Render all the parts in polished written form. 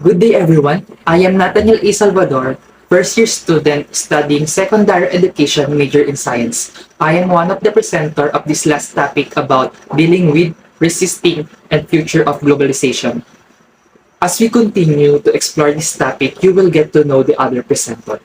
Good day everyone. I am Nathaniel A. Salvador, first year student studying secondary education major in science. I am one of the presenter of this last topic about dealing with, resisting, and future of globalization. As we continue to explore this topic, you will get to know the other presenter.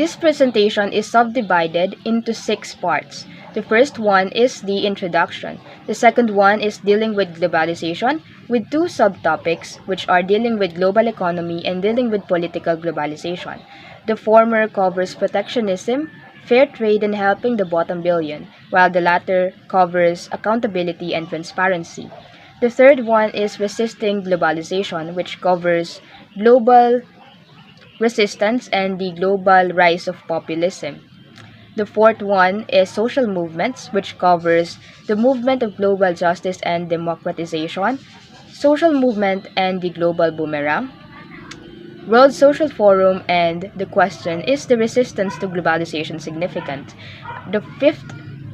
This presentation is subdivided into 6 parts. The first one is the introduction. The second one is dealing with globalization with 2 subtopics which are dealing with global economy and dealing with political globalization. The former covers protectionism, fair trade and helping the bottom billion, while the latter covers accountability and transparency. The third one is resisting globalization, which covers global resistance and the global rise of populism. The fourth one is social movements, which covers the movement of global justice and democratization, social movement and the global boomerang, World Social Forum, and the question, is the resistance to globalization significant? The fifth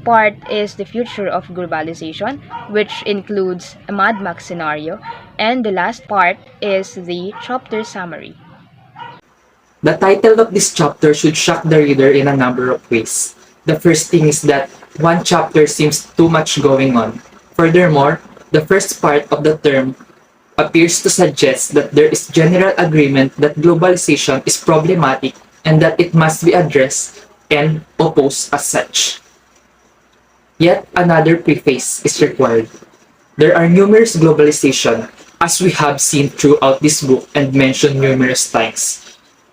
part is the future of globalization, which includes a Mad Max scenario, and the last part is the chapter summary. The title of this chapter should shock the reader in a number of ways. The first thing is that one chapter seems too much going on. Furthermore, the first part of the term appears to suggest that there is general agreement that globalization is problematic and that it must be addressed and opposed as such. Yet another preface is required. There are numerous globalization, as we have seen throughout this book and mentioned numerous times.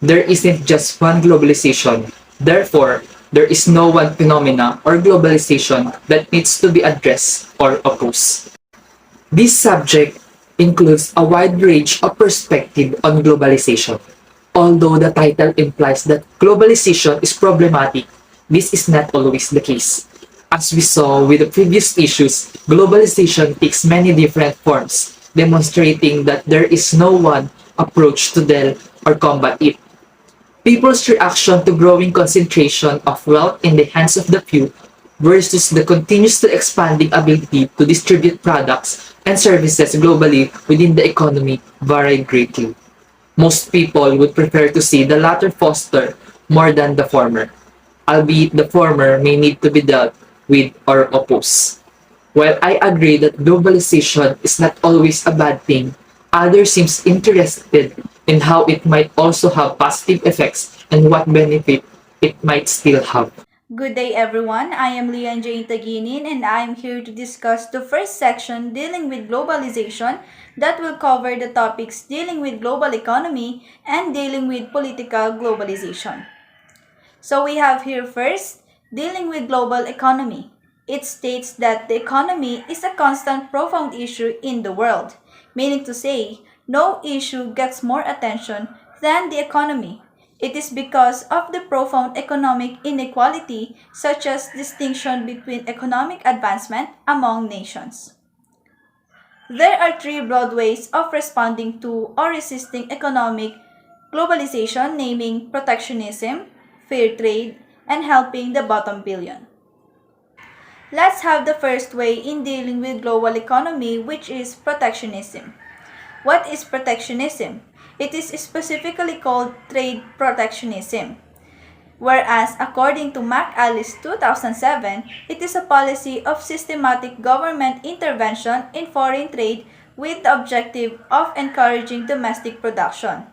There isn't just one globalization. Therefore, there is no one phenomena or globalization that needs to be addressed or opposed. This subject includes a wide range of perspective on globalization. Although the title implies that globalization is problematic, this is not always the case. As we saw with the previous issues, globalization takes many different forms, demonstrating that there is no one approach to deal or combat it. People's reaction to growing concentration of wealth in the hands of the few versus the continuously expanding ability to distribute products and services globally within the economy vary greatly. Most people would prefer to see the latter foster more than the former, albeit the former may need to be dealt with or opposed. While I agree that globalization is not always a bad thing, others seems interested in how it might also have positive effects and what benefit it might still have. Good day everyone, I am LIANNE and I am here to discuss the first section dealing with globalization that will cover the topics dealing with global economy and dealing with political globalization. So we have here first, dealing with global economy. It states that the economy is a constant profound issue in the world, meaning to say, no issue gets more attention than the economy. It is because of the profound economic inequality, such as distinction between economic advancement among nations. There are 3 broad ways of responding to or resisting economic globalization, naming protectionism, fair trade, and helping the bottom billion. Let's have the first way in dealing with global economy, which is protectionism. What is protectionism? It is specifically called trade protectionism. Whereas, according to McAllis 2007, it is a policy of systematic government intervention in foreign trade with the objective of encouraging domestic production.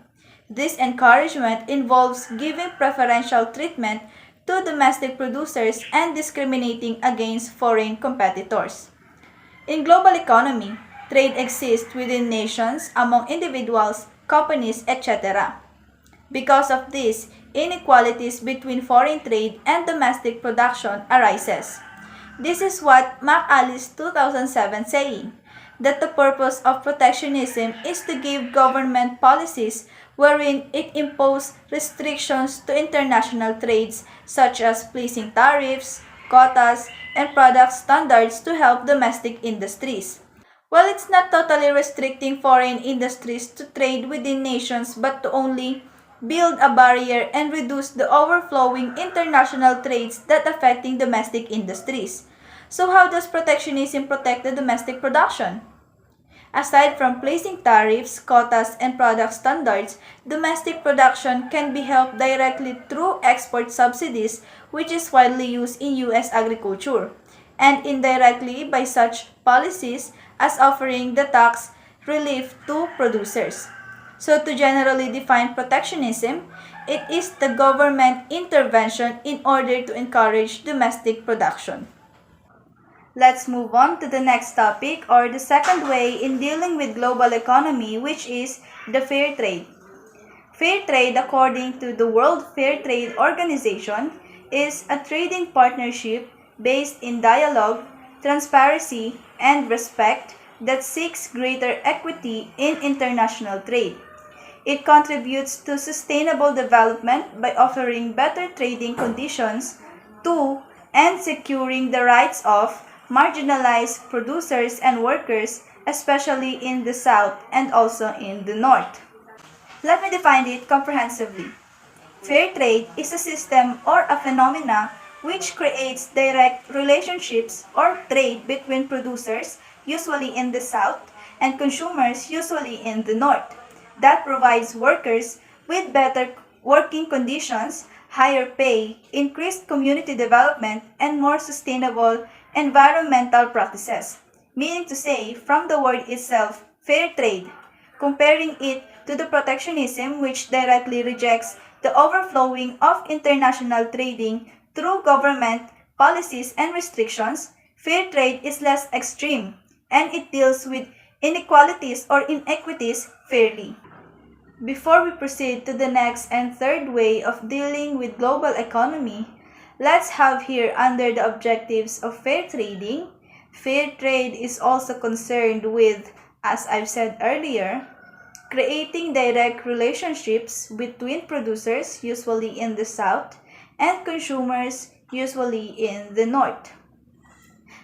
This encouragement involves giving preferential treatment to domestic producers and discriminating against foreign competitors. In global economy, trade exists within nations, among individuals, companies, etc. Because of this, inequalities between foreign trade and domestic production arises. This is what McAllis 2007 saying, that the purpose of protectionism is to give government policies wherein it imposes restrictions to international trades such as placing tariffs, quotas, and product standards to help domestic industries. Well, it's not totally restricting foreign industries to trade within nations but to only build a barrier and reduce the overflowing international trades that affecting domestic industries. So how does protectionism protect the domestic production? Aside from placing tariffs, quotas, and product standards, domestic production can be helped directly through export subsidies, which is widely used in U.S. agriculture, and indirectly by such policies as offering the tax relief to producers. So to generally define protectionism, it is the government intervention in order to encourage domestic production. Let's move on to the next topic, or the second way in dealing with global economy, which is the fair trade. Fair trade, according to the World Fair Trade Organization, is a trading partnership based in dialogue, transparency, and respect that seeks greater equity in international trade. It contributes to sustainable development by offering better trading conditions to and securing the rights of marginalized producers and workers, especially in the South and also in the North. Let me define it comprehensively. Fair trade is a system or a phenomena which creates direct relationships or trade between producers, usually in the South, and consumers, usually in the North, that provides workers with better working conditions, higher pay, increased community development, and more sustainable environmental practices. Meaning to say, from the word itself, fair trade, comparing it to the protectionism which directly rejects the overflowing of international trading through government policies and restrictions, fair trade is less extreme and it deals with inequalities or inequities fairly. Before we proceed to the next and third way of dealing with global economy, let's have here under the objectives of fair trading. Fair trade is also concerned with, as I've said earlier, creating direct relationships between producers, usually in the South, and consumers, usually in the North.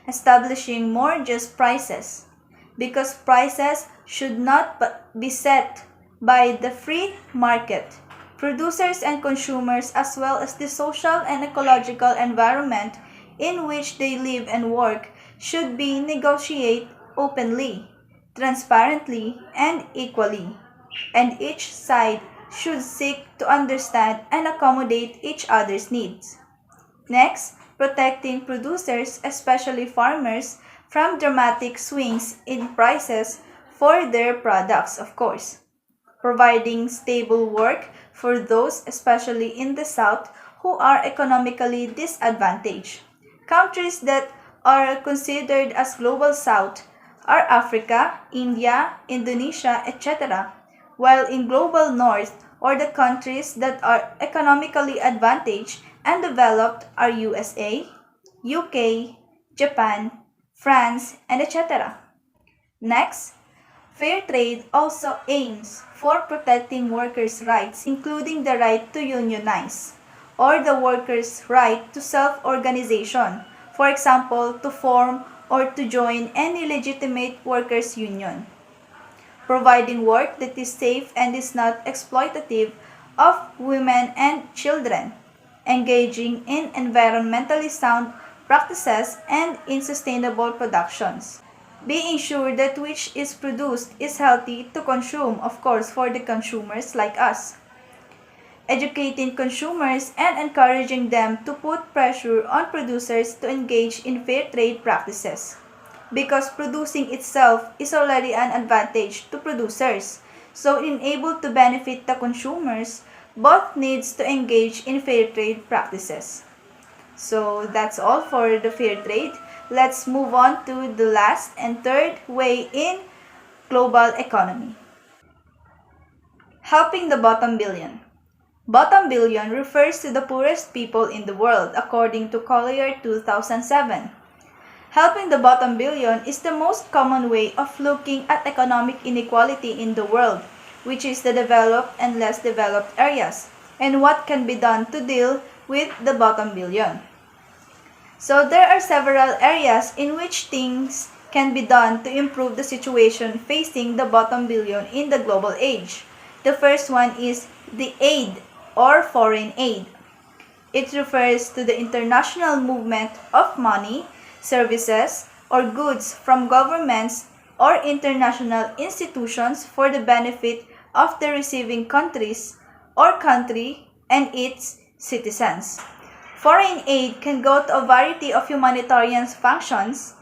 Establishing more just prices, because prices should not be set by the free market. Producers and consumers, as well as the social and ecological environment in which they live and work, should be negotiated openly, transparently, and equally, and each side should seek to understand and accommodate each other's needs. Next, protecting producers, especially farmers, from dramatic swings in prices for their products, of course. Providing stable work for those, especially in the South, who are economically disadvantaged. Countries that are considered as Global South are Africa, India, Indonesia, etc., while in Global North, or the countries that are economically advantaged and developed, are USA, UK, Japan, France, and etc. Next, fair trade also aims for protecting workers' rights, including the right to unionize, or the workers' right to self-organization, for example, to form or to join any legitimate workers' union. Providing work that is safe and is not exploitative of women and children, engaging in environmentally sound practices and in sustainable productions, being sure that which is produced is healthy to consume, of course, for the consumers like us. Educating consumers and encouraging them to put pressure on producers to engage in fair trade practices. Because producing itself is already an advantage to producers. So in able to benefit the consumers, both needs to engage in fair trade practices. So that's all for the fair trade. Let's move on to the last and third way in global economy. Helping the bottom billion. Bottom billion refers to the poorest people in the world, according to Collier 2007. Helping the bottom billion is the most common way of looking at economic inequality in the world, which is the developed and less developed areas, and what can be done to deal with the bottom billion. So there are several areas in which things can be done to improve the situation facing the bottom billion in the global age. The first one is the aid or foreign aid. It refers to the international movement of money, services, or goods from governments or international institutions for the benefit of the receiving countries or country and its citizens. Foreign aid can go to a variety of humanitarian functions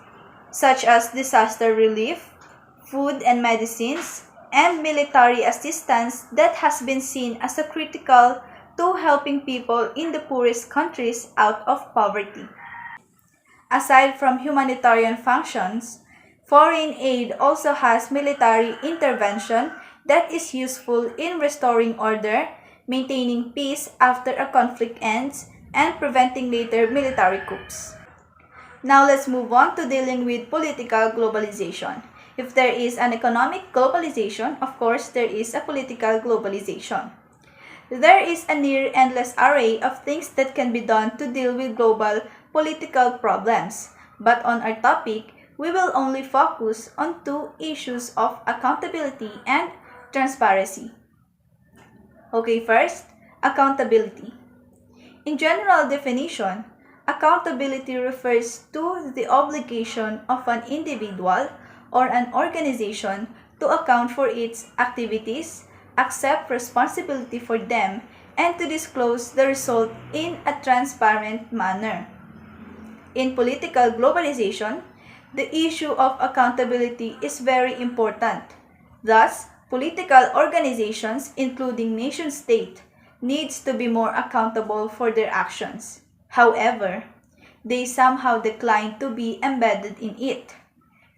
such as disaster relief, food and medicines, and military assistance that has been seen as a critical to helping people in the poorest countries out of poverty. Aside from humanitarian functions, foreign aid also has military intervention that is useful in restoring order, maintaining peace after a conflict ends, and preventing later military coups. Now let's move on to dealing with political globalization. If there is an economic globalization, of course there is a political globalization. There is a near endless array of things that can be done to deal with global political problems. But on our topic, we will only focus on two issues of accountability and transparency. Okay, first, accountability. In general definition, accountability refers to the obligation of an individual or an organization to account for its activities, accept responsibility for them, and to disclose the result in a transparent manner. In political globalization, the issue of accountability is very important. Thus, political organizations, including nation-state, needs to be more accountable for their actions. However, they somehow decline to be embedded in it.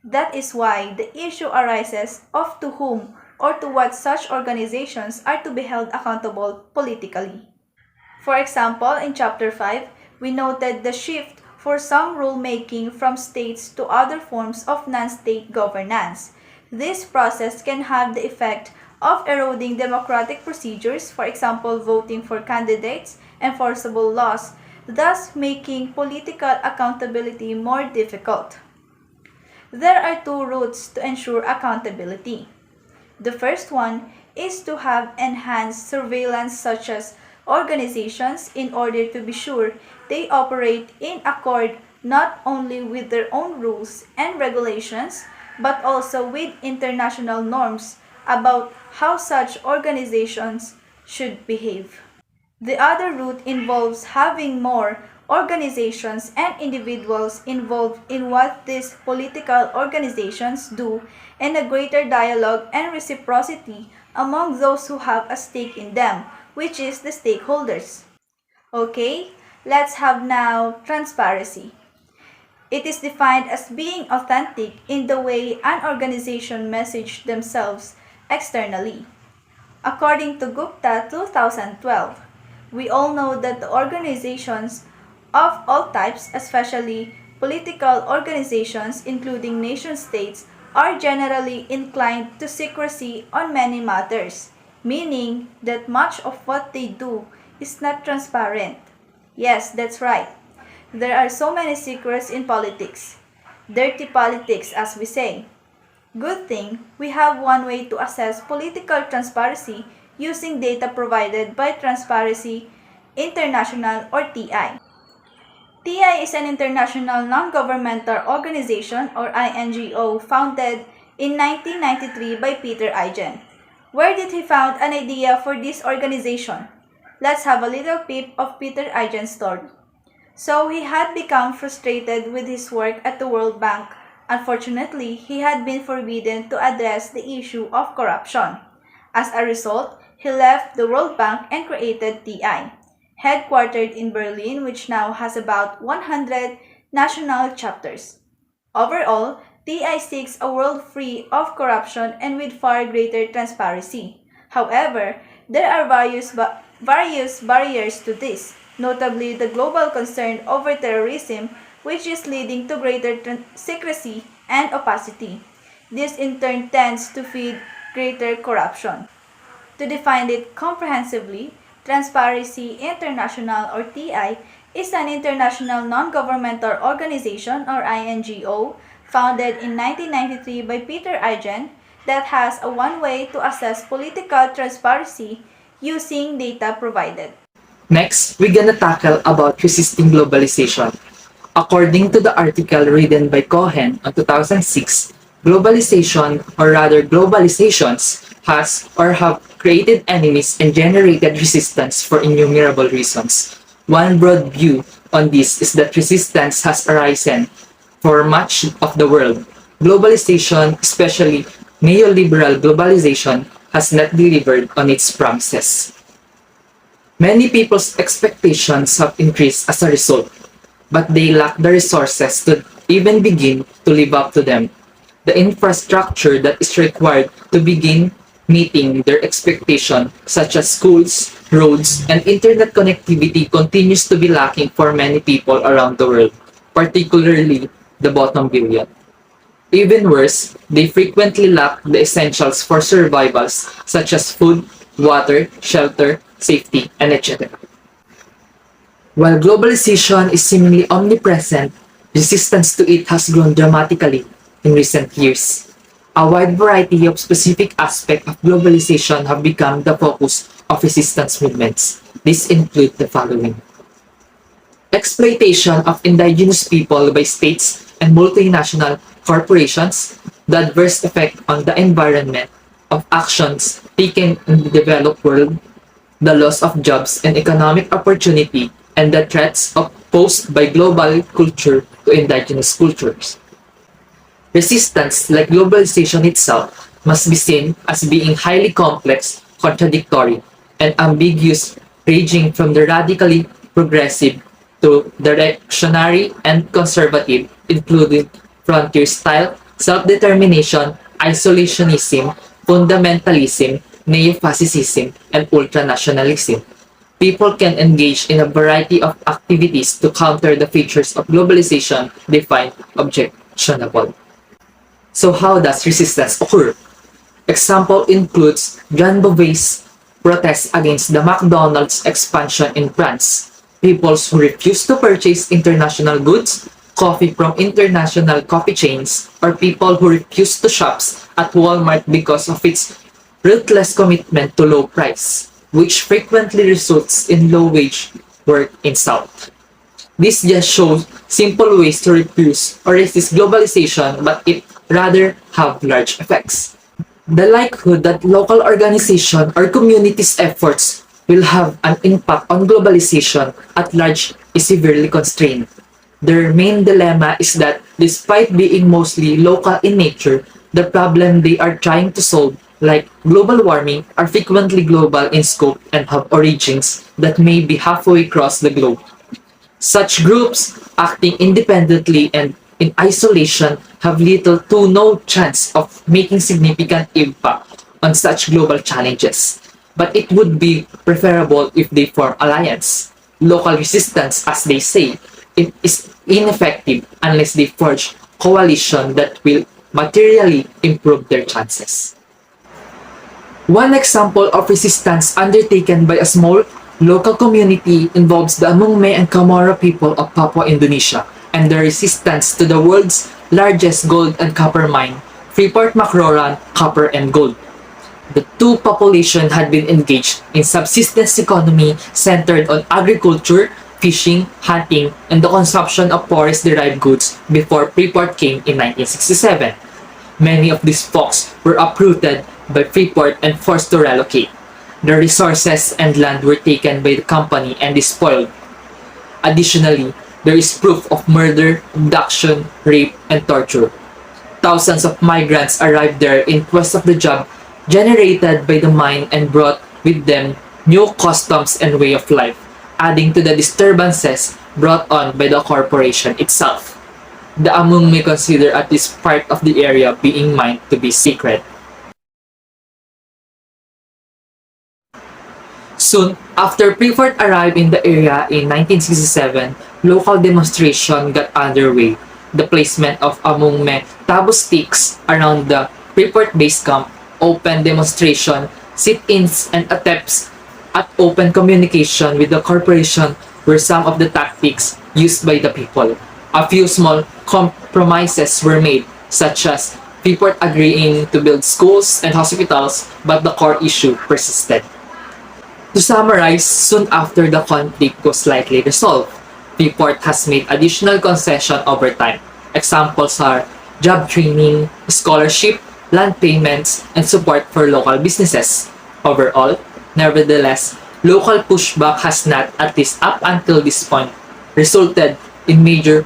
That is why the issue arises of to whom or to what such organizations are to be held accountable politically. For example, in Chapter 5, we noted the shift for some rulemaking from states to other forms of non-state governance. This process can have the effect of eroding democratic procedures, for example, voting for candidates, enforceable laws, thus making political accountability more difficult. There are two routes to ensure accountability. The first one is to have enhanced surveillance such as organizations in order to be sure they operate in accord not only with their own rules and regulations, but also with international norms about how such organizations should behave. The other route involves having more organizations and individuals involved in what these political organizations do and a greater dialogue and reciprocity among those who have a stake in them, which is the stakeholders. Okay, let's have now transparency. It is defined as being authentic in the way an organization messages themselves externally. According to Gupta 2012, we all know that the organizations of all types, especially political organizations including nation-states, are generally inclined to secrecy on many matters, meaning that much of what they do is not transparent. Yes, that's right. There are so many secrets in politics. Dirty politics, as we say. Good thing, we have one way to assess political transparency using data provided by Transparency International or TI. TI is an international non-governmental organization or INGO founded in 1993 by Peter Eigen. Where did he found an idea for this organization? Let's have a little peep of Peter Eigen's story. So he had become frustrated with his work at the World Bank. Unfortunately, he had been forbidden to address the issue of corruption. As a result, he left the World Bank and created TI, headquartered in Berlin, which now has about 100 national chapters. Overall, TI seeks a world free of corruption and with far greater transparency. However, there are various barriers to this, notably the global concern over terrorism, which is leading to greater secrecy and opacity. This in turn tends to feed greater corruption. To define it comprehensively, Transparency International or TI is an international non-governmental organization or INGO founded in 1993 by Peter Eigen that has a one way to assess political transparency using data provided. Next, we're gonna tackle about resisting globalization. According to the article written by Cohen in 2006, Globalization, or rather globalizations, has or have created enemies and generated resistance for innumerable reasons. One broad view on this is that resistance has arisen for much of the world. Globalization, especially neoliberal globalization, has not delivered on its promises. Many people's expectations have increased as a result, but they lack the resources to even begin to live up to them. The infrastructure that is required to begin meeting their expectation, such as schools, roads, and internet connectivity, continues to be lacking for many people around the world, particularly the bottom billion. Even worse, they frequently lack the essentials for survivals such as food, water, shelter, safety, and etc. While globalization is seemingly omnipresent, resistance to it has grown dramatically in recent years. A wide variety of specific aspects of globalization have become the focus of resistance movements. These include the following: exploitation of indigenous people by states and multinational corporations, the adverse effect on the environment of actions taken in the developed world, the loss of jobs and economic opportunity, and the threats posed by global culture to indigenous cultures. Resistance, like globalization itself, must be seen as being highly complex, contradictory, and ambiguous, ranging from the radically progressive to the reactionary and conservative, including frontier style, self-determination, isolationism, fundamentalism, neo-fascism, and ultranationalism. People can engage in a variety of activities to counter the features of globalization they find objectionable. So how does resistance occur? Example includes Jean Beauvais' protests against the McDonald's expansion in France, peoples who refuse to purchase international goods, coffee from international coffee chains, or people who refuse to shop at Walmart because of its ruthless commitment to low price, which frequently results in low-wage work in South. This just shows simple ways to refuse or resist globalization, but it rather have large effects. The likelihood that local organization or communities' efforts will have an impact on globalization at large is severely constrained. Their main dilemma is that despite being mostly local in nature, the problem they are trying to solve, like global warming, are frequently global in scope and have origins that may be halfway across the globe. Such groups, acting independently and in isolation, have little to no chance of making significant impact on such global challenges. But it would be preferable if they form alliance. Local resistance, as they say, it is ineffective unless they forge coalition that will materially improve their chances. One example of resistance undertaken by a small local community involves the Amungme and Kamara people of Papua Indonesia and their resistance to the world's largest gold and copper mine, Freeport-McMoRan Copper and Gold. The two populations had been engaged in subsistence economy centered on agriculture, fishing, hunting, and the consumption of forest-derived goods before Freeport came in 1967. Many of these folks were uprooted by Freeport and forced to relocate. The resources and land were taken by the company and despoiled. Additionally, there is proof of murder, abduction, rape, and torture. Thousands of migrants arrived there in quest of the job generated by the mine and brought with them new customs and way of life, adding to the disturbances brought on by the corporation itself. The Amung may consider at least part of the area being mined to be secret. Soon after Freeport arrived in the area in 1967, local demonstration got underway. The placement of Amungme tabu sticks around the Freeport base camp, open demonstration, sit-ins, and attempts at open communication with the corporation were some of the tactics used by the people. A few small compromises were made, such as Freeport agreeing to build schools and hospitals, but the core issue persisted. To summarize, soon after the conflict was slightly resolved, Freeport has made additional concessions over time. Examples are job training, scholarship, land payments, and support for local businesses. Overall, nevertheless, local pushback has not, at least up until this point, resulted in major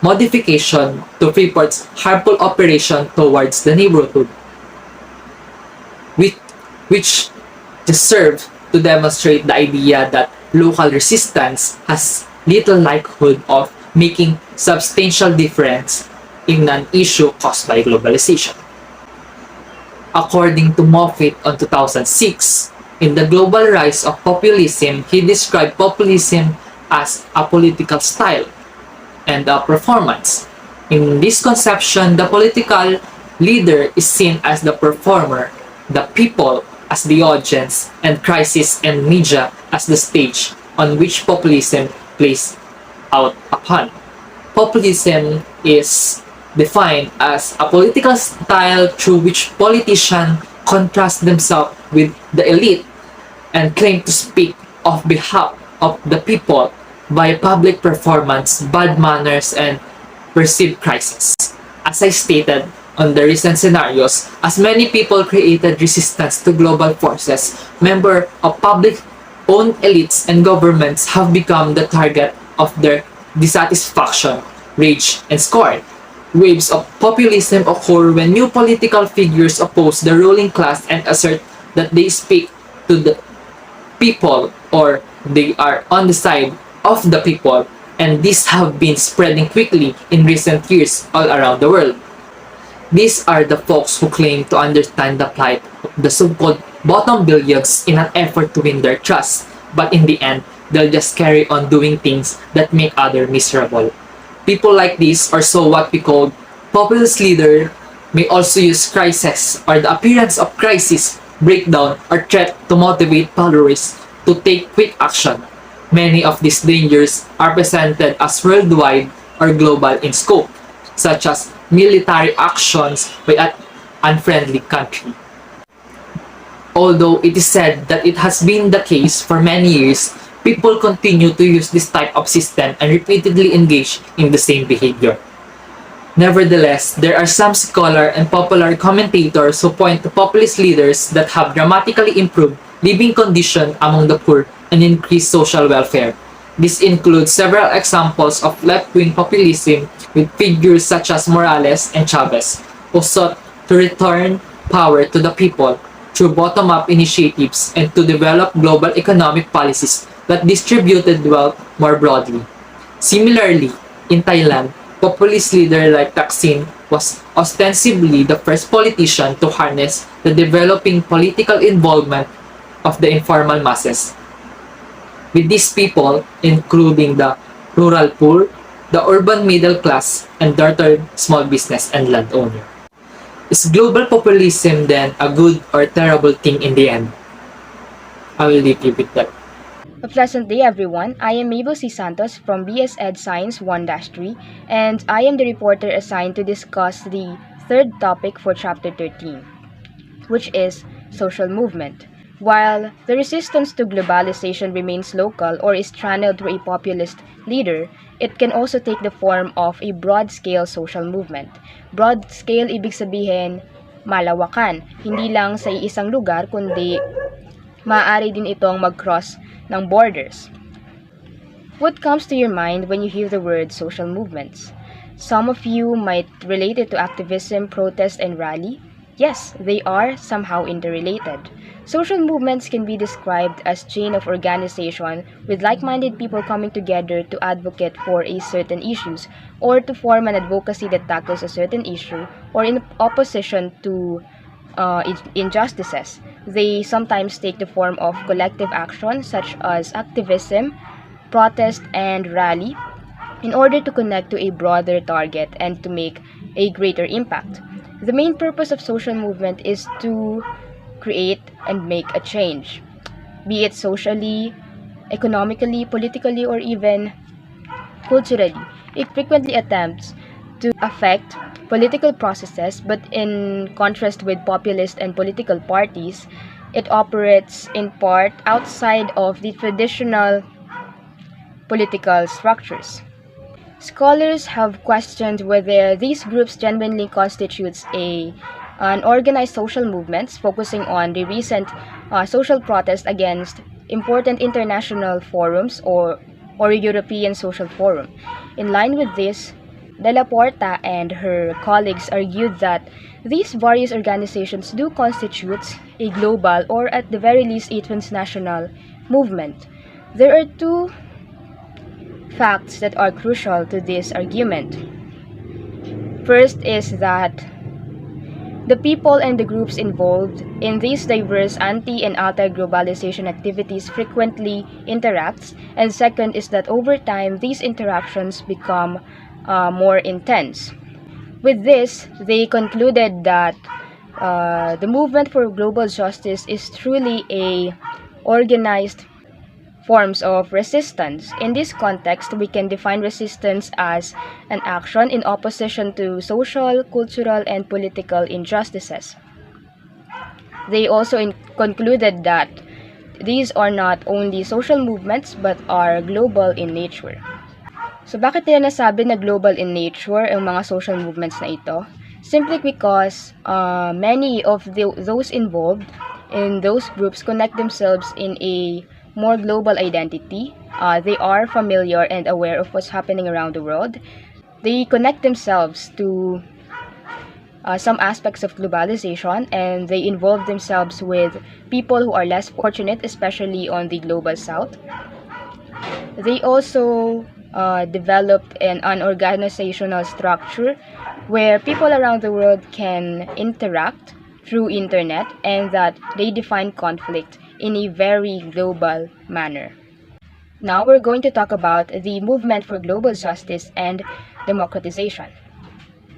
modification to Freeport's harmful operation towards the neighborhood, which, which just served to demonstrate the idea that local resistance has little likelihood of making substantial difference in an issue caused by globalization. According to Moffitt on 2006, in The Global Rise of Populism, he described populism as a political style and a performance. In this conception, the political leader is seen as the performer, the people as the audience, and crisis and media as the stage on which populism plays out upon. Populism is defined as a political style through which politicians contrast themselves with the elite and claim to speak on behalf of the people by public performance, bad manners, and perceived crisis. As I stated on the recent scenarios, as many people created resistance to global forces, members of public-owned elites and governments have become the target of their dissatisfaction, rage, and scorn. Waves of populism occur when new political figures oppose the ruling class and assert that they speak to the people or they are on the side of the people, and these have been spreading quickly in recent years all around the world. These are the folks who claim to understand the plight of the so-called bottom billions in an effort to win their trust, but in the end, they'll just carry on doing things that make others miserable. People like this, or so what we call populist leader, may also use crisis or the appearance of crisis, breakdown, or threat to motivate followers to take quick action. Many of these dangers are presented as worldwide or global in scope, such as military actions by an unfriendly country. Although it is said that it has been the case for many years, people continue to use this type of system and repeatedly engage in the same behavior. Nevertheless, there are some scholars and popular commentators who point to populist leaders that have dramatically improved living conditions among the poor and increased social welfare. This includes several examples of left-wing populism with figures such as Morales and Chavez, who sought to return power to the people through bottom-up initiatives and to develop global economic policies that distributed wealth more broadly. Similarly, in Thailand, populist leader like Thaksin was ostensibly the first politician to harness the developing political involvement of the informal masses. With these people, including the rural poor, the urban middle class, and dormant small business and landowner. Is global populism then a good or terrible thing in the end? I will leave you with that. A pleasant day, everyone. I am Mabel C. Santos from BS Ed Science 1-3, and I am the reporter assigned to discuss the third topic for Chapter 13, which is social movement. While the resistance to globalization remains local or is channeled through a populist leader, it can also take the form of a broad-scale social movement. Broad-scale ibig sabihin, malawakan, hindi lang sa isang lugar kundi maaari din itong mag-cross ng borders. What comes to your mind when you hear the word social movements? Some of you might relate it to activism, protest, and rally. Yes, they are somehow interrelated. Social movements can be described as chain of organization with like-minded people coming together to advocate for a certain issues or to form an advocacy that tackles a certain issue or in opposition to injustices. They sometimes take the form of collective action such as activism, protest, and rally in order to connect to a broader target and to make a greater impact. The main purpose of social movement is to create and make a change, be it socially, economically, politically, or even culturally. It frequently attempts to affect political processes, but in contrast with populist and political parties, it operates in part outside of the traditional political structures. Scholars have questioned whether these groups genuinely constitutes an organized social movements focusing on the recent social protest against important international forums or a European Social Forum. In line with this, Della Porta and her colleagues argued that these various organizations do constitute a global or at the very least a transnational movement. There are two facts that are crucial to this argument. First is that the people and the groups involved in these diverse anti- and anti-globalization activities frequently interacts, and second is that over time these interactions become more intense. With this, they concluded that the movement for global justice is truly a organized forms of resistance. In this context, we can define resistance as an action in opposition to social, cultural, and political injustices. They also concluded that these are not only social movements but are global in nature. So bakit nila nasabi na global in nature ang mga social movements na ito? Simply because many of those involved in those groups connect themselves in a more global identity. They are familiar and aware of what's happening around the world. They connect themselves to some aspects of globalization, and they involve themselves with people who are less fortunate, especially on the global south. They also developed an organizational structure where people around the world can interact through internet, and that they define conflict in a very global manner. Now we're going to talk about the movement for global justice and democratization.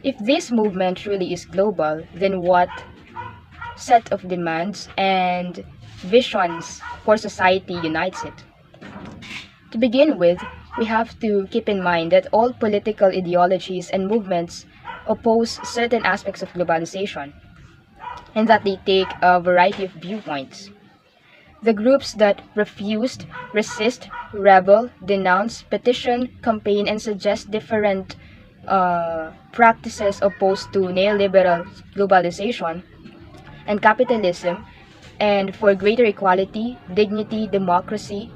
If this movement truly is global, then what set of demands and visions for society unites it? To begin with, we have to keep in mind that all political ideologies and movements oppose certain aspects of globalization, and that they take a variety of viewpoints. The groups that refused, resist, rebel, denounce, petition, campaign, and suggest different practices opposed to neoliberal globalization and capitalism, and for greater equality, dignity, democracy,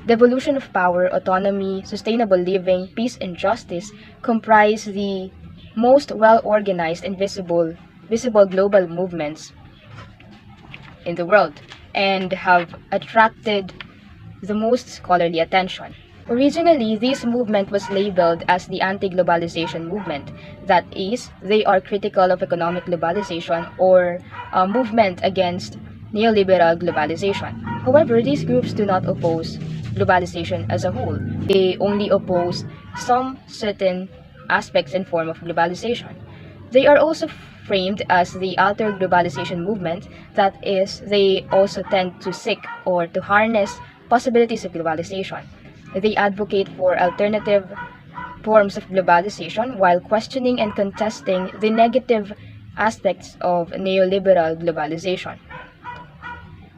devolution of power, autonomy, sustainable living, peace, and justice, comprise the most well-organized and visible global movements in the world, and have attracted the most scholarly attention. Originally, this movement was labeled as the anti-globalization movement. That is, they are critical of economic globalization or a movement against neoliberal globalization. However, these groups do not oppose globalization as a whole. They only oppose some certain aspects and form of globalization. They are also framed as the alter globalization movement. That is, they also tend to seek or to harness possibilities of globalization. They advocate for alternative forms of globalization while questioning and contesting the negative aspects of neoliberal globalization.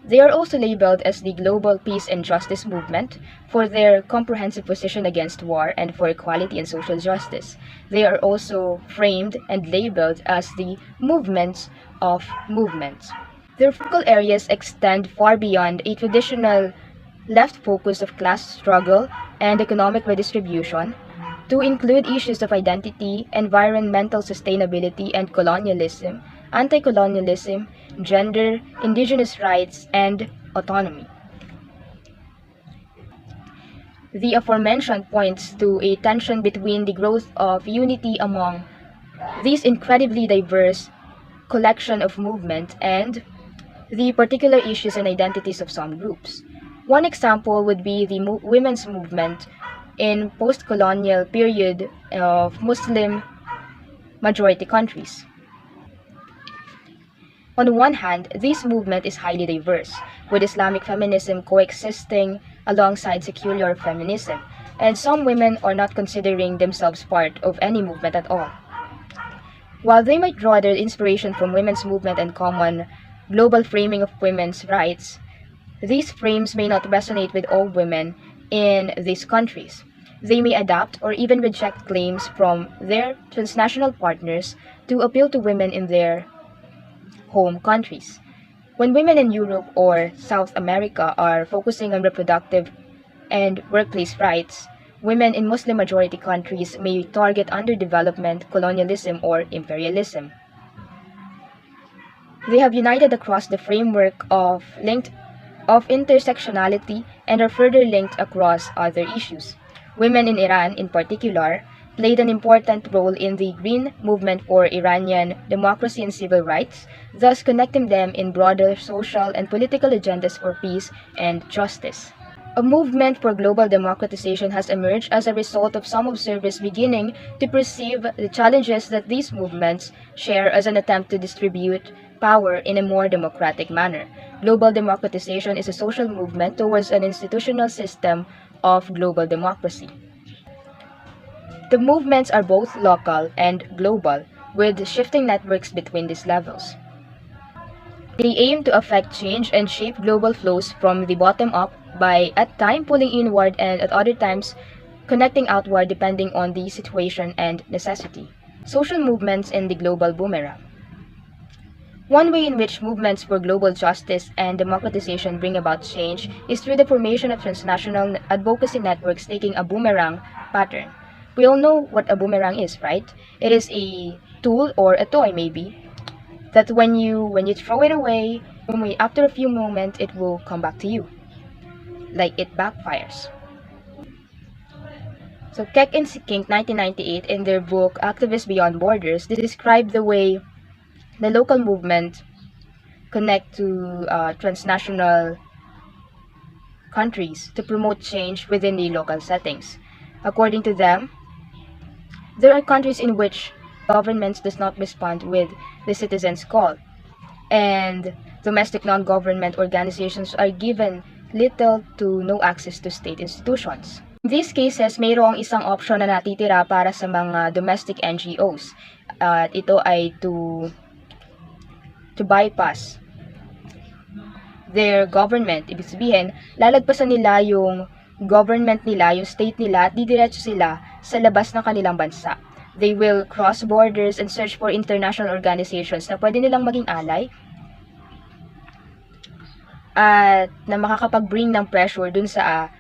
They are also labeled as the Global Peace and Justice Movement for their comprehensive position against war and for equality and social justice. They are also framed and labeled as the movements of movements. Their focal areas extend far beyond a traditional left focus of class struggle and economic redistribution to include issues of identity, environmental sustainability and colonialism, anti-colonialism, gender, indigenous rights, and autonomy. The aforementioned points to a tension between the growth of unity among these incredibly diverse collection of movements and the particular issues and identities of some groups. One example would be the women's movement in post-colonial period of Muslim majority countries. On the one hand, this movement is highly diverse, with Islamic feminism coexisting alongside secular feminism, and some women are not considering themselves part of any movement at all. While they might draw their inspiration from women's movement and common global framing of women's rights, these frames may not resonate with all women in these countries. They may adapt or even reject claims from their transnational partners to appeal to women in their home countries. When women in Europe or South America are focusing on reproductive and workplace rights, women in Muslim majority countries may target underdevelopment, colonialism, or imperialism. They have united across the framework of intersectionality and are further linked across other issues. Women in Iran, in particular, played an important role in the Green Movement for Iranian democracy and civil rights, thus connecting them in broader social and political agendas for peace and justice. A movement for global democratization has emerged as a result of some observers beginning to perceive the challenges that these movements share as an attempt to distribute power in a more democratic manner. Global democratization is a social movement towards an institutional system of global democracy. The movements are both local and global, with shifting networks between these levels. They aim to affect change and shape global flows from the bottom up by at times pulling inward and at other times connecting outward depending on the situation and necessity. Social movements in the global boomerang. One way in which movements for global justice and democratization bring about change is through the formation of transnational advocacy networks taking a boomerang pattern. We all know what a boomerang is, right? It is a tool or a toy maybe that when you throw it away, after a few moments it will come back to you. Like it backfires. So Keck and Kink 1998 in their book Activists Beyond Borders describe the way the local movement connect to transnational countries to promote change within the local settings. According to them, there are countries in which governments does not respond with the citizens' call, and domestic non-government organizations are given little to no access to state institutions. In these cases, mayroong isang option na natitira para sa mga domestic NGOs. Ito ay to bypass their government. Ibig sabihin, lalagpasan nila yung government nila, yung state nila, at didiretso sila sa labas ng kanilang bansa. They will cross borders and search for international organizations na pwede nilang maging ally at na makakapag-bring ng pressure dun sa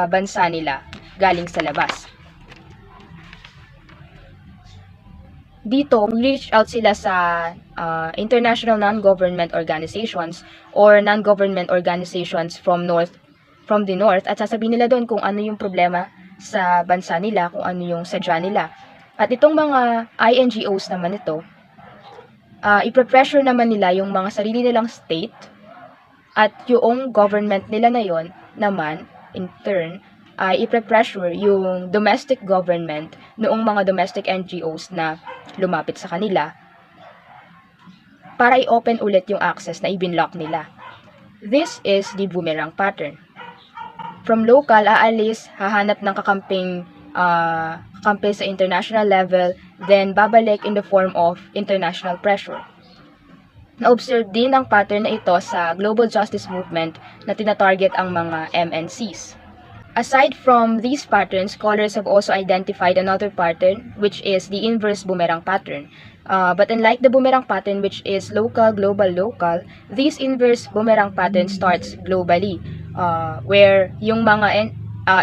bansa nila galing sa labas. Dito, reach out sila sa international non-government organizations or non-government organizations from the north at sasabihin nila doon kung ano yung problema sa bansa nila, kung ano yung sadya nila. At itong mga INGOs naman ito, ipre-pressure naman nila yung mga sarili nilang state at yung government nila na yon naman, in turn, ay ipre-pressure yung domestic government noong mga domestic NGOs na lumapit sa kanila para i-open ulit yung access na ibinlock nila. This is the boomerang pattern. From local, aalis, hahanap ng kakampi sa international level, then babalik in the form of international pressure. Na-observe din ang pattern na ito sa global justice movement na tinatarget ang mga MNCs. Aside from these patterns, scholars have also identified another pattern, which is the inverse boomerang pattern. But unlike the boomerang pattern, which is local, global, local, this inverse boomerang pattern starts globally, where yung mga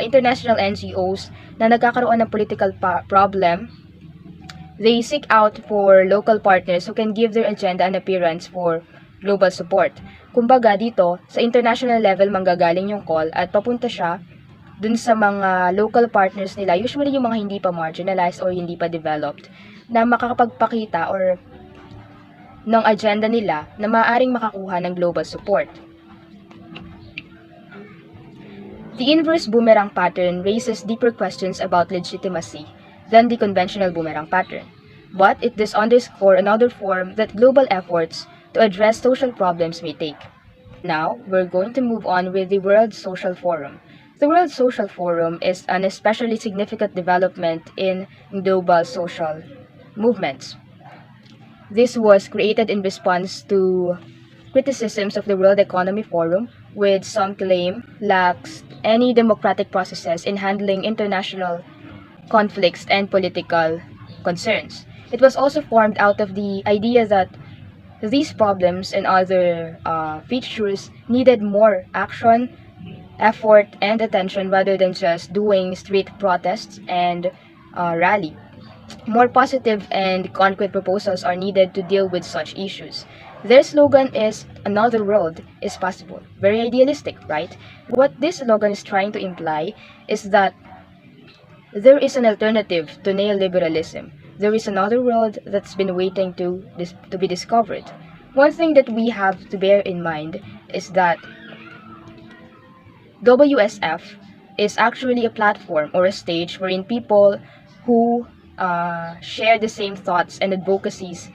international NGOs na nagkakaroon ng political problem, they seek out for local partners who can give their agenda and appearance for global support. Kumbaga dito, sa international level manggagaling yung call at papunta siya dun sa mga local partners nila, usually yung mga hindi pa marginalized or hindi pa developed, na makakapagpakita or ng agenda nila na maaaring makakuha ng global support. The inverse boomerang pattern raises deeper questions about legitimacy than the conventional boomerang pattern, but it does underscore another form that global efforts to address social problems may take. Now, we're going to move on with the World Social Forum. The World Social Forum is an especially significant development in global social movements. This was created in response to criticisms of the World Economic Forum, with some claim lacks any democratic processes in handling international conflicts and political concerns. It was also formed out of the idea that these problems and other features needed more action, effort, and attention rather than just doing street protests and rally. More positive and concrete proposals are needed to deal with such issues. Their slogan is "Another world is possible." Very idealistic, right? What this slogan is trying to imply is that there is an alternative to neoliberalism. There is another world that's been waiting to be discovered. One thing that we have to bear in mind is that WSF is actually a platform or a stage wherein people who share the same thoughts and advocacies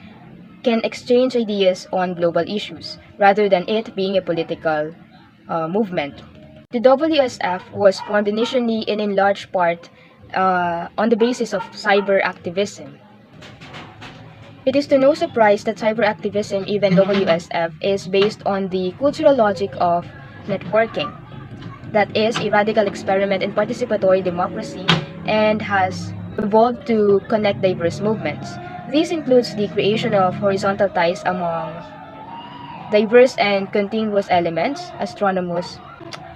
can exchange ideas on global issues rather than it being a political movement. The WSF was formed initially and in large part on the basis of cyber activism. It is to no surprise that cyber activism, even WSF, is based on the cultural logic of networking. That is a radical experiment in participatory democracy and has evolved to connect diverse movements. This includes the creation of horizontal ties among diverse and continuous elements, astronomous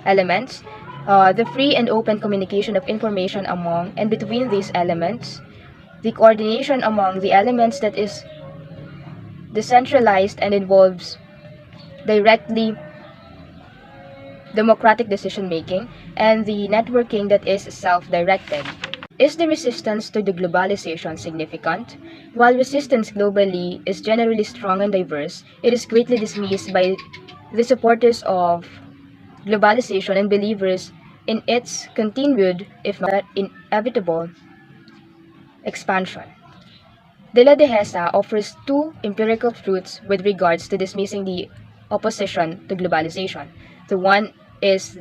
elements, the free and open communication of information among and between these elements, the coordination among the elements that is decentralized and involves directly democratic decision making, and the networking that is self-directed. Is the resistance to the globalization significant? While resistance globally is generally strong and diverse, it is greatly dismissed by the supporters of globalization and believers in its continued, if not inevitable, expansion. De la Dehesa offers two empirical truths with regards to dismissing the opposition to globalization. The one is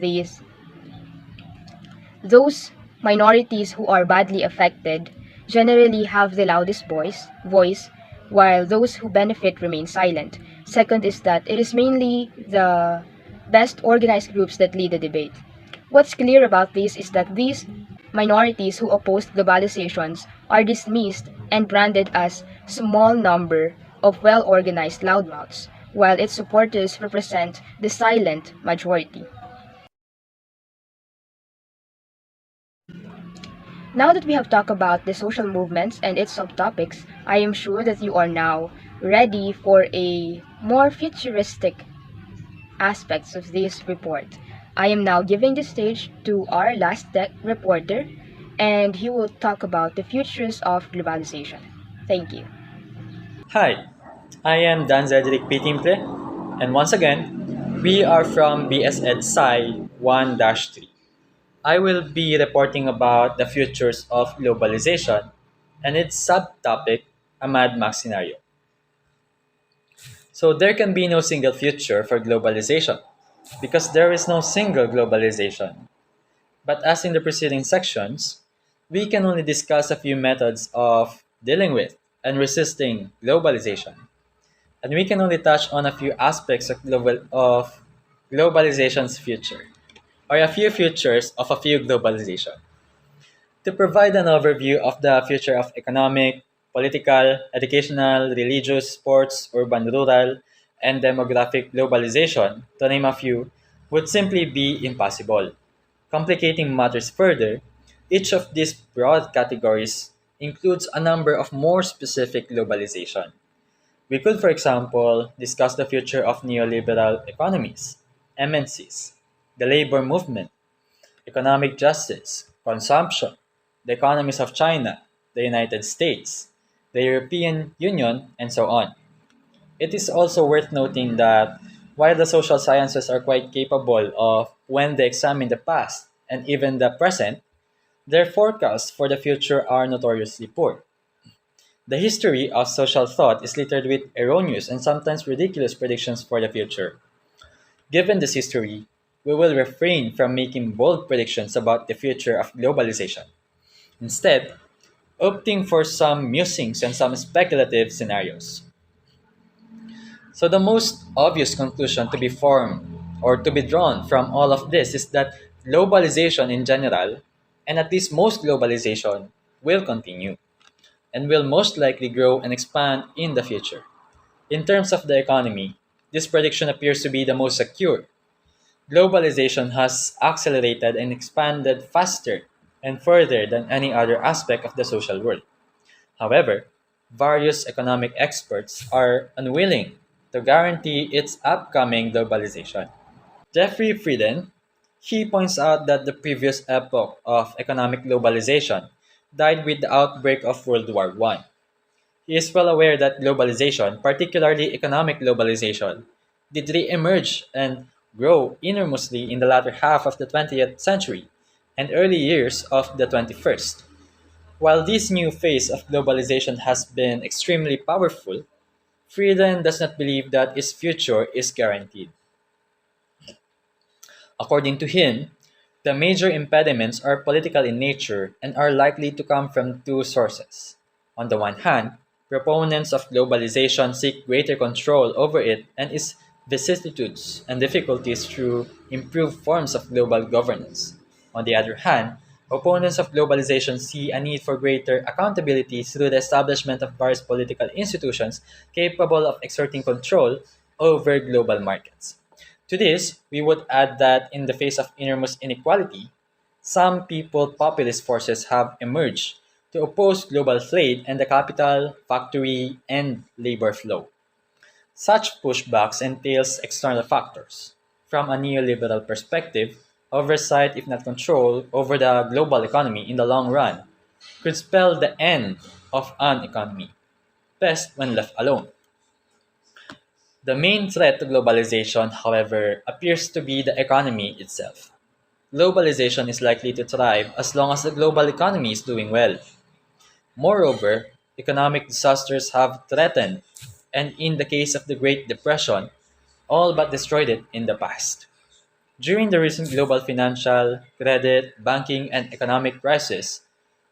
those minorities who are badly affected generally have the loudest voice, while those who benefit remain silent. Second is that it is mainly the best organized groups that lead the debate. What's clear about this is that these minorities who oppose globalizations are dismissed and branded as small number of well-organized loudmouths, while its supporters represent the silent majority. Now that we have talked about the social movements and its subtopics, I am sure that you are now ready for a more futuristic aspects of this report. I am now giving the stage to our last reporter, and he will talk about the futures of globalization. Thank you. Hi, I am Dan ZEDRICK P. Timple, and once again, we are from BS Ed Sci 1-3. I will be reporting about the futures of globalization and its subtopic, a Mad Max scenario. So there can be no single future for globalization because there is no single globalization. But as in the preceding sections, we can only discuss a few methods of dealing with and resisting globalization. And we can only touch on a few aspects of globalization's future, or a few futures of a few globalization. To provide an overview of the future of economic, political, educational, religious, sports, urban, rural, and demographic globalization, to name a few, would simply be impossible. Complicating matters further, each of these broad categories includes a number of more specific globalization. We could, for example, discuss the future of neoliberal economies, MNCs, the labor movement, economic justice, consumption, the economies of China, the United States, the European Union, and so on. It is also worth noting that while the social sciences are quite capable of, when they examine the past and even the present, their forecasts for the future are notoriously poor. The history of social thought is littered with erroneous and sometimes ridiculous predictions for the future. Given this history, we will refrain from making bold predictions about the future of globalization. Instead, opting for some musings and some speculative scenarios. So, the most obvious conclusion to be formed or to be drawn from all of this is that Globalization in general, and at least most globalization, will continue and will most likely grow and expand in the future. In terms of the economy, this prediction appears to be the most secure. Globalization has accelerated and expanded faster and further than any other aspect of the social world. However, various economic experts are unwilling to guarantee its upcoming globalization. Jeffrey Frieden, he points out that the previous epoch of economic globalization died with the outbreak of World War I. He is well aware that globalization, particularly economic globalization, did re-emerge and grow enormously in the latter half of the 20th century and early years of the 21st. While this new phase of globalization has been extremely powerful, Frieden does not believe that its future is guaranteed. According to him, the major impediments are political in nature and are likely to come from two sources. On the one hand, proponents of globalization seek greater control over it and its vicissitudes and difficulties through improved forms of global governance. On the other hand, opponents of globalization see a need for greater accountability through the establishment of various political institutions capable of exerting control over global markets. To this, we would add that in the face of enormous inequality, some people populist forces have emerged to oppose global trade and the capital, factory, and labor flow. Such pushbacks entails external factors. From a neoliberal perspective, oversight, if not control, over the global economy in the long run could spell the end of an economy, best when left alone. The main threat to globalization, however, appears to be the economy itself. Globalization is likely to thrive as long as the global economy is doing well. Moreover, economic disasters have threatened, and in the case of the Great Depression, all but destroyed it in the past. During the recent global financial, credit, banking, and economic crisis,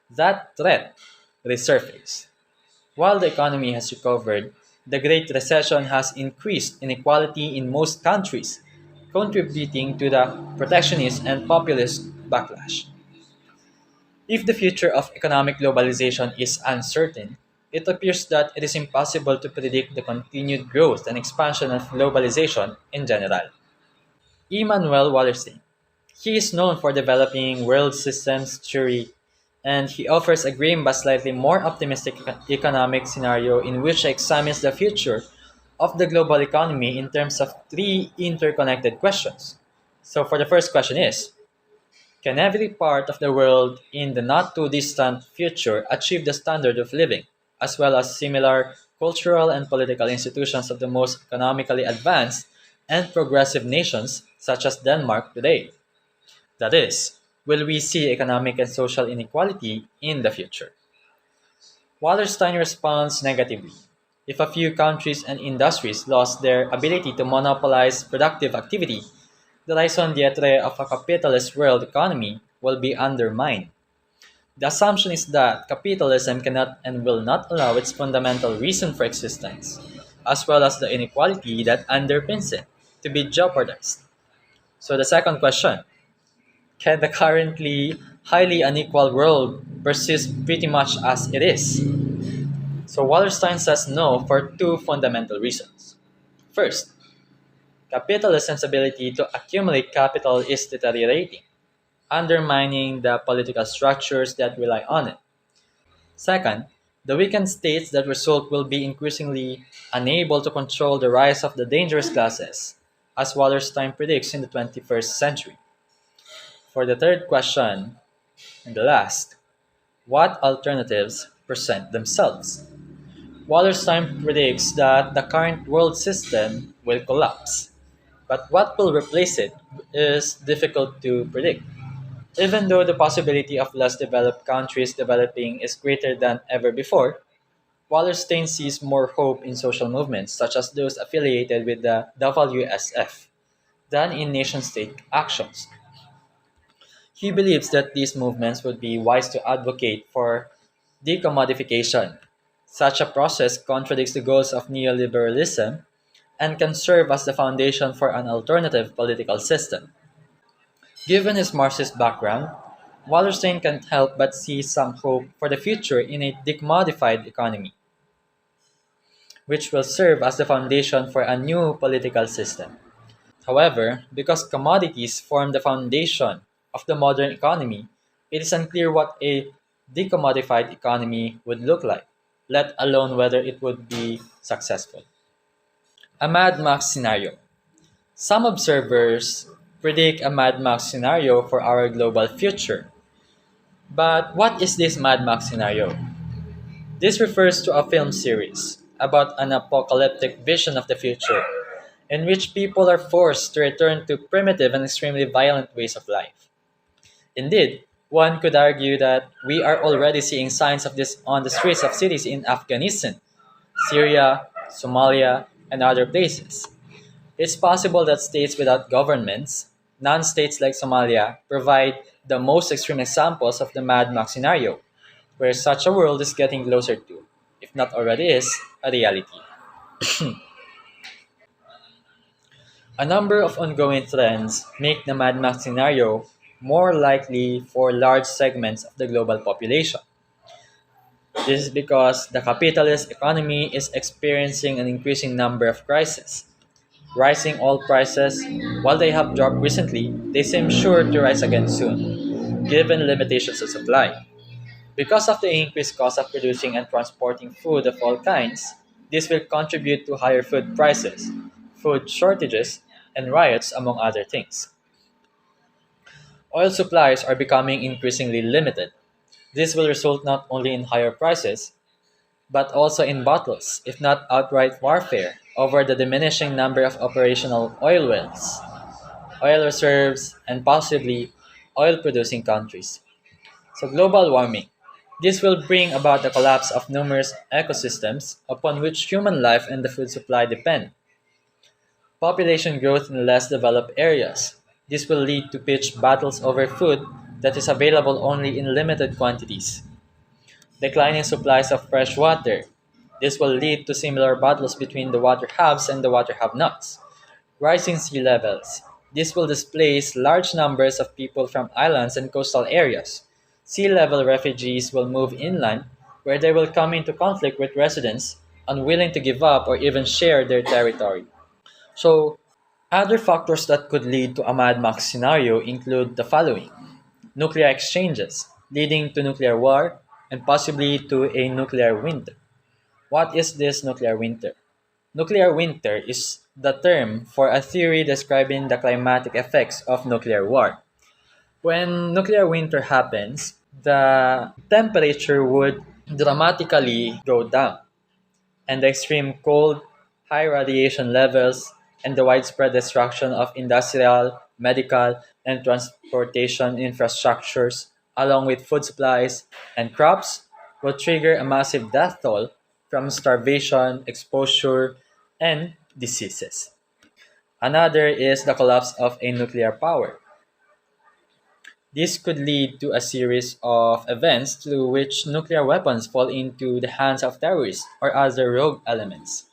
that threat resurfaced. While the economy has recovered, the Great Recession has increased inequality in most countries, contributing to the protectionist and populist backlash. If the future of economic globalization is uncertain, it appears that it is impossible to predict the continued growth and expansion of globalization in general. Immanuel Wallerstein. He is known for developing world systems theory, and he offers a grim but slightly more optimistic economic scenario in which he examines the future of the global economy in terms of three interconnected questions. So, for the first question is, can every part of the world in the not too distant future achieve the standard of living, as well as similar cultural and political institutions of the most economically advanced and progressive nations, such as Denmark today? That is, will we see economic and social inequality in the future? Wallerstein responds negatively. If a few countries and industries lost their ability to monopolize productive activity, the raison d'etre of a capitalist world economy will be undermined. The assumption is that capitalism cannot and will not allow its fundamental reason for existence, as well as the inequality that underpins it, to be jeopardized. So, the second question, can the currently highly unequal world persist pretty much as it is? So, Wallerstein says no for two fundamental reasons. First, capitalism's ability to accumulate capital is deteriorating, undermining the political structures that rely on it. Second, the weakened states that result will be increasingly unable to control the rise of the dangerous classes, as Wallerstein predicts in the 21st century. For the third question, and the last, what alternatives present themselves? Wallerstein predicts that the current world system will collapse, but what will replace it is difficult to predict. Even though the possibility of less developed countries developing is greater than ever before, Wallerstein sees more hope in social movements such as those affiliated with the WSF than in nation state actions. He believes that these movements would be wise to advocate for decommodification. Such a process contradicts the goals of neoliberalism and can serve as the foundation for an alternative political system. Given his Marxist background, Wallerstein can't help but see some hope for the future in a decommodified economy, which will serve as the foundation for a new political system. However, because commodities form the foundation of the modern economy, it is unclear what a decommodified economy would look like, let alone whether it would be successful. A Mad Max scenario. Some observers predict a Mad Max scenario for our global future. But what is this Mad Max scenario? This refers to a film series about an apocalyptic vision of the future in which people are forced to return to primitive and extremely violent ways of life. Indeed, one could argue that we are already seeing signs of this on the streets of cities in Afghanistan, Syria, Somalia, and other places. It's possible that states without governments, non states like Somalia, provide the most extreme examples of the Mad Max scenario, where such a world is getting closer to, if not already is, a reality. A number of ongoing trends make the Mad Max scenario more likely for large segments of the global population. This is because the capitalist economy is experiencing an increasing number of crises. Rising oil prices, while they have dropped recently, they seem sure to rise again soon, given limitations of supply. Because of the increased cost of producing and transporting food of all kinds, this will contribute to higher food prices, food shortages, and riots, among other things. Oil supplies are becoming increasingly limited. This will result not only in higher prices, but also in battles, if not outright warfare, over the diminishing number of operational oil wells, oil reserves, and possibly oil producing countries. So, global warming. This will bring about the collapse of numerous ecosystems upon which human life and the food supply depend. Population growth in less developed areas. This will lead to pitched battles over food that is available only in limited quantities. Declining supplies of fresh water. This will lead to similar battles between the water haves and the water have nots. Rising sea levels. This will displace large numbers of people from islands and coastal areas. Sea level refugees will move inland, where they will come into conflict with residents unwilling to give up or even share their territory. So, other factors that could lead to a Mad Max scenario include the following: nuclear exchanges, leading to nuclear war, and possibly to a nuclear winter. What is this nuclear winter? Nuclear winter is the term for a theory describing the climatic effects of nuclear war. When nuclear winter happens, the temperature would dramatically go down, and the extreme cold, high radiation levels, and the widespread destruction of industrial, medical, and transportation infrastructures, along with food supplies and crops, will trigger a massive death toll from starvation, exposure, and diseases. Another is the collapse of a nuclear power. This could lead to a series of events through which nuclear weapons fall into the hands of terrorists or other rogue elements.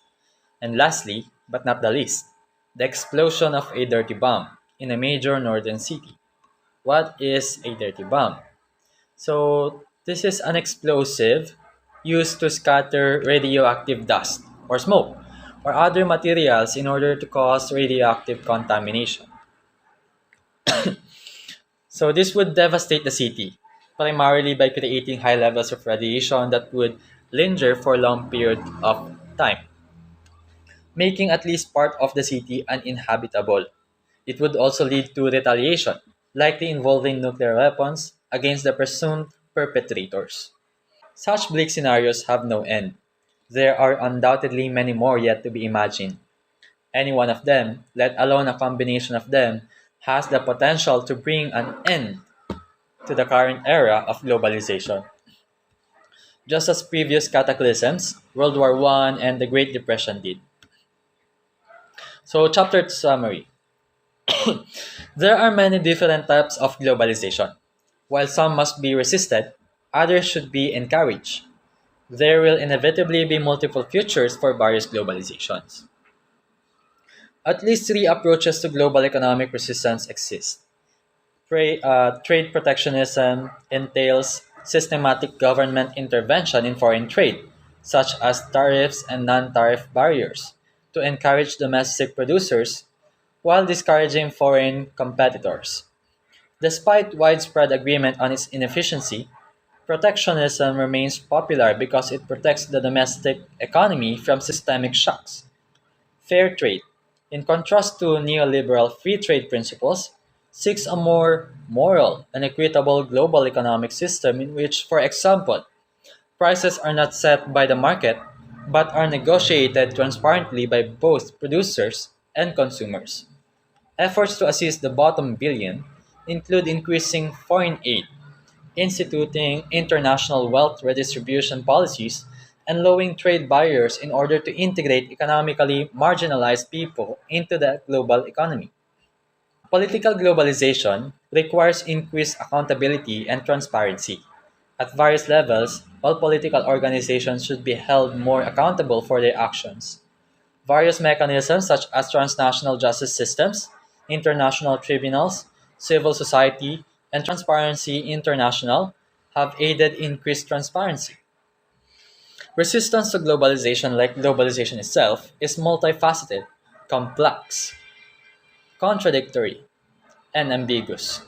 And lastly, but not the least, the explosion of a dirty bomb in a major northern city. What is a dirty bomb? So, this is an explosive used to scatter radioactive dust or smoke or other materials in order to cause radioactive contamination. So, this would devastate the city, primarily by creating high levels of radiation that would linger for a long period of time, making at least part of the city uninhabitable. It would also lead to retaliation, likely involving nuclear weapons, against the presumed perpetrators. Such bleak scenarios have no end. There are undoubtedly many more yet to be imagined. Any one of them, let alone a combination of them, has the potential to bring an end to the current era of globalization. Just as previous cataclysms, World War I and the Great Depression did. So, chapter summary. There are many different types of globalization. While some must be resisted, others should be encouraged. There will inevitably be multiple futures for various globalizations. At least three approaches to global economic resistance exist. Trade protectionism entails systematic government intervention in foreign trade, such as tariffs and non tariff barriers, to encourage domestic producers while discouraging foreign competitors. Despite widespread agreement on its inefficiency, protectionism remains popular because it protects the domestic economy from systemic shocks. Fair trade, in contrast to neoliberal free trade principles, seeks a more moral and equitable global economic system in which, for example, prices are not set by the market but are negotiated transparently by both producers and consumers. Efforts to assist the bottom billion include increasing foreign aid, instituting international wealth redistribution policies, and lowering trade barriers in order to integrate economically marginalized people into the global economy. Political globalization requires increased accountability and transparency. At various levels, all political organizations should be held more accountable for their actions. Various mechanisms such as transnational justice systems, international tribunals, civil society, and Transparency International have aided increased transparency. Resistance to globalization, like globalization itself, is multifaceted, complex, contradictory, and ambiguous.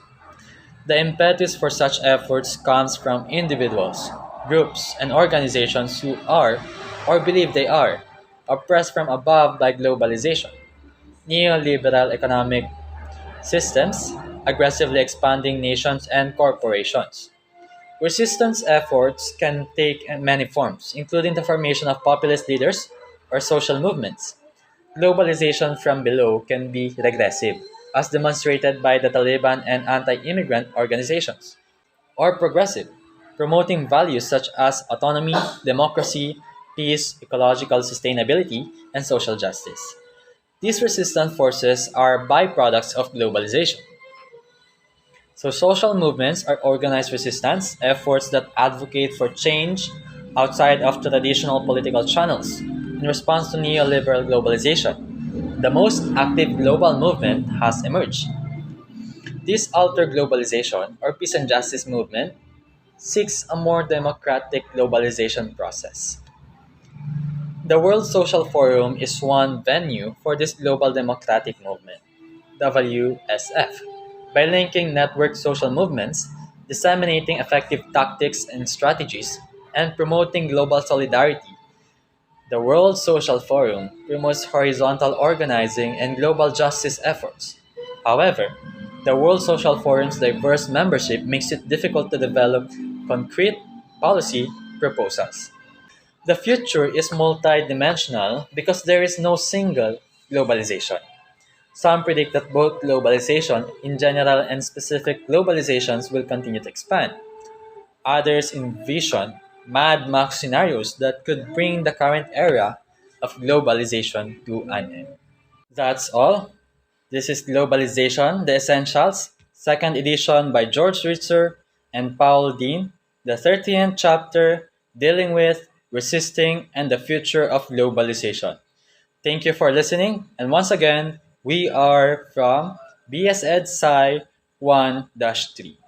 The impetus for such efforts comes from individuals, groups, and organizations who are, or believe they are, oppressed from above by globalization. Neoliberal economic systems, aggressively expanding nations and corporations. Resistance efforts can take many forms, including the formation of populist leaders or social movements. Globalization from below can be regressive, as demonstrated by the Taliban and anti immigrant organizations, or progressive, promoting values such as autonomy, democracy, peace, ecological sustainability, and social justice. These resistant forces are byproducts of globalization. So, social movements are organized resistance efforts that advocate for change outside of traditional political channels in response to neoliberal globalization. The most active global movement has emerged. This Alter Globalization, or Peace and Justice movement, seeks a more democratic globalization process. The World Social Forum is one venue for this global democratic movement. WSF, by linking network social movements, disseminating effective tactics and strategies, and promoting global solidarity. The World Social Forum promotes horizontal organizing and global justice efforts. However, the World Social Forum's diverse membership makes it difficult to develop concrete policy proposals. The future is multidimensional because there is no single globalization. Some predict that both globalization in general and specific globalizations will continue to expand. Others envision Mad Max scenarios that could bring the current era of globalization to an end. That's all. This is Globalization, The Essentials, second edition by George Ritzer and Paul Dean, the 13th chapter dealing with resisting and the future of globalization. Thank you for listening. And once again, we are from BS Ed Sci 1 3.